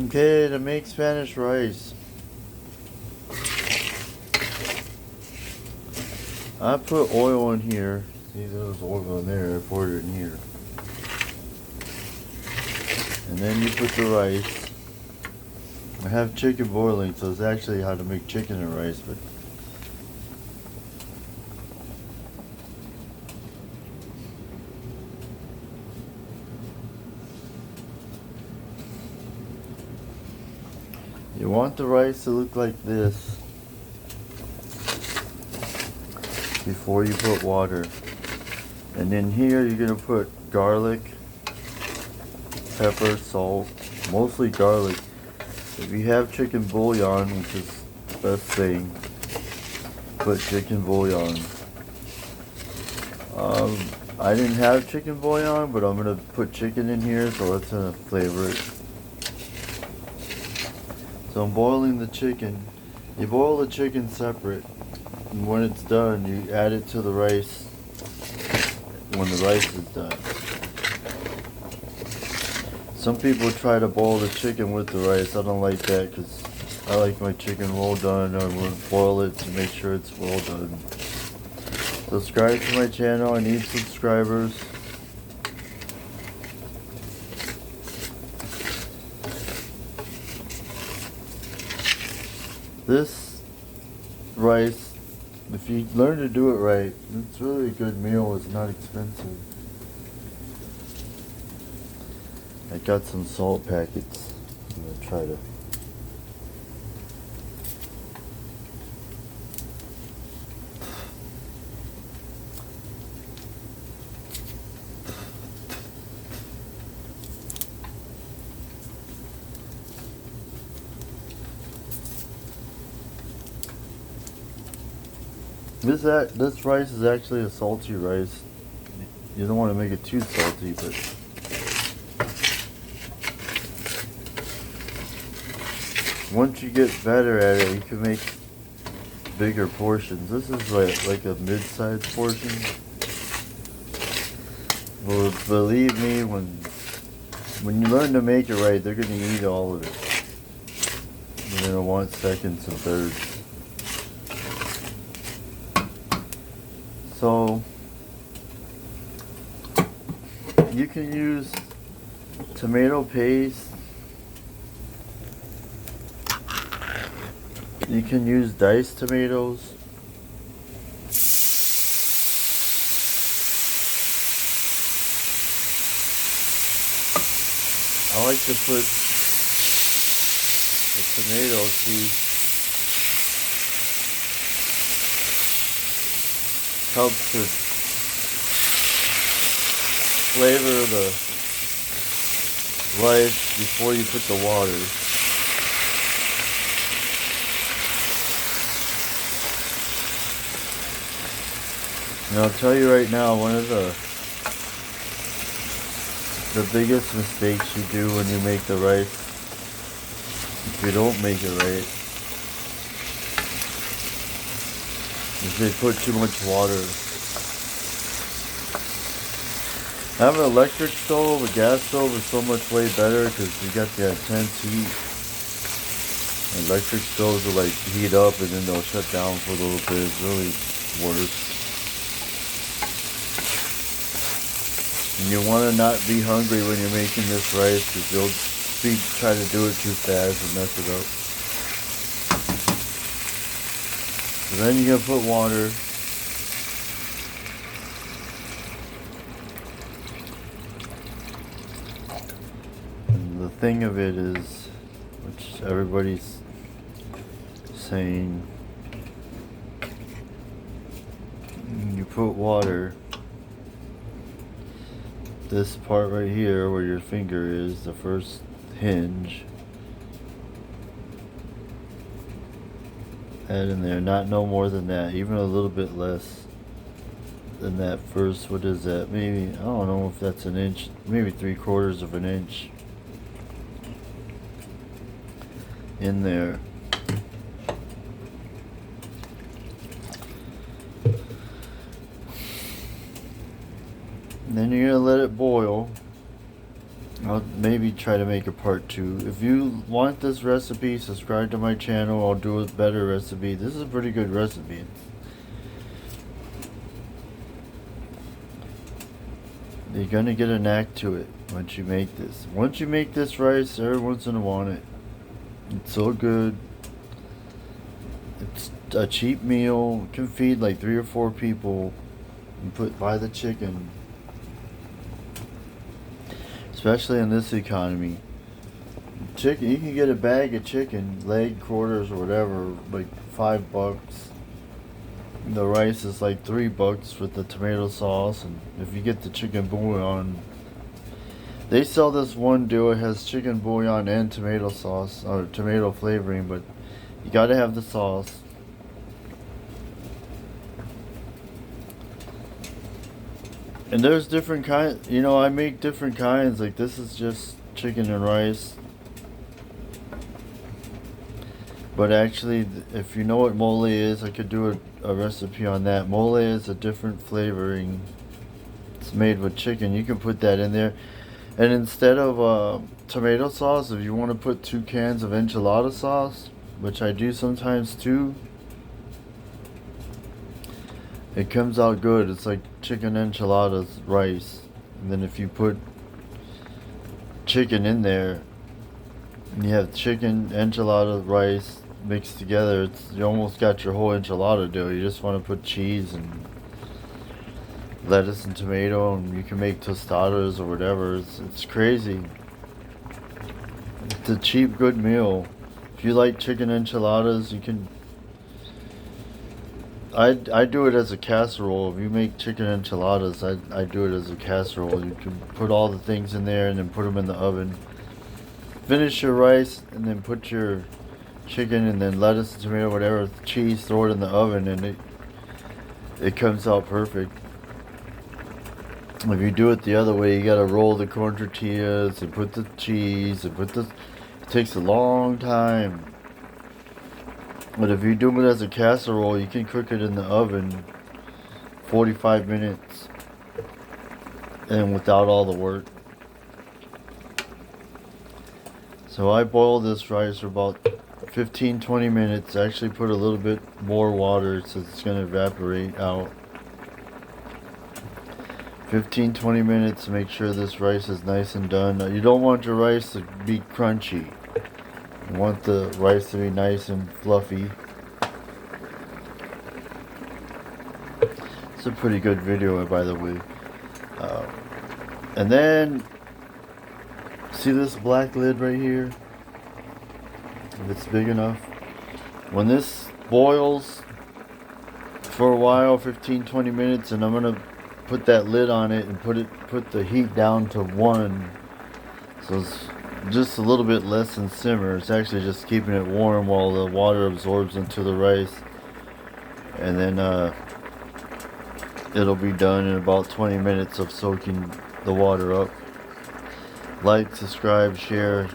Okay, to make Spanish rice, I put oil in here. See, there's oil in there. I poured it in here. And then you put the rice. I have chicken boiling, so it's actually how to make chicken and rice, but you want the rice to look like this before you put water. And then here you're going to put garlic, pepper, salt, mostly garlic. If you have chicken bouillon, which is the best thing, put chicken bouillon. I didn't have chicken bouillon, but I'm going to put chicken in here, so that's going to flavor it. So I'm boiling the chicken. You boil the chicken separate, and when it's done, you add it to the rice when the rice is done. Some people try to boil the chicken with the rice. I don't like that because I like my chicken well done. I will boil it to make sure it's well done. Subscribe to my channel. I need subscribers. This rice, if you learn to do it right, it's really a good meal. It's not expensive. I got some salt packets. I'm going to try to. This rice is actually a salty rice. You don't want to make it too salty, but once you get better at it, you can make bigger portions. This is like a mid-sized portion. Well, believe me, when you learn to make it right, they're going to eat all of it. They're going to want seconds and thirds. So you can use tomato paste. You can use diced tomatoes. I like to put the tomato seeds. Helps to flavor the rice before you put the water. And I'll tell you right now, one of the biggest mistakes you do when you make the rice, if you don't make it right, is they put too much water. Having an electric stove, a gas stove is so much way better because you got the intense heat. Electric stoves will like heat up and then they'll shut down for a little bit. It's really worse. And you want to not be hungry when you're making this rice because you'll try to do it too fast and mess it up. So then you're going to put water. And the thing of it is, which everybody's saying, you put water, this part right here where your finger is, the first hinge, add in there, not no more than that, even a little bit less than that first, what is that, maybe, I don't know if that's an inch, maybe 3/4 of an inch in there. And then you're going to let it boil. I'll maybe try to make a part 2. If you want this recipe, subscribe to my channel. I'll do a better recipe. This is a pretty good recipe. You're gonna get a knack to it once you make this. Once you make this rice, everyone's gonna want it. It's so good. It's a cheap meal. Can feed like 3 or 4 people. You buy the chicken. Especially in this economy. Chicken, you can get a bag of chicken, leg, quarters, or whatever, like $5. The rice is like $3 with the tomato sauce, and if you get the chicken bouillon, they sell this one deal. It has chicken bouillon and tomato sauce or tomato flavoring, but you gotta have the sauce. And there's different kinds. You know, I make different kinds. Like this is just chicken and rice. But actually, if you know what mole is, I could do a recipe on that. Mole is a different flavoring. It's made with chicken. You can put that in there. And instead of tomato sauce, if you want to put 2 cans of enchilada sauce, which I do sometimes too, it comes out good. It's like chicken enchiladas rice. And then if you put chicken in there, and you have chicken, enchilada, rice mixed together, you almost got your whole enchilada dough. You just want to put cheese and lettuce and tomato, and you can make tostadas or whatever. It's crazy. It's a cheap, good meal. If you like chicken enchiladas, you can. I do it as a casserole. If you make chicken enchiladas, I do it as a casserole. You can put all the things in there and then put them in the oven. Finish your rice and then put your chicken and then lettuce and tomato, whatever, cheese, throw it in the oven, and it comes out perfect. If you do it the other way, you gotta roll the corn tortillas and put the cheese and it takes a long time. But if you do it as a casserole, you can cook it in the oven 45 minutes and without all the work. So I boil this rice for about 15-20 minutes. I actually put a little bit more water so it's going to evaporate out. 15-20 minutes to make sure this rice is nice and done. You don't want your rice to be crunchy. You want the rice to be nice and fluffy. It's a pretty good video, by the way. And then, see this black lid right here? If it's big enough. When this boils for a while, 15-20 minutes, and I'm gonna put that lid on it and put the heat down to 1, so it's just a little bit less than simmer. It's actually just keeping it warm while the water absorbs into the rice, and then it'll be done in about 20 minutes of soaking the water up. Like, subscribe, share.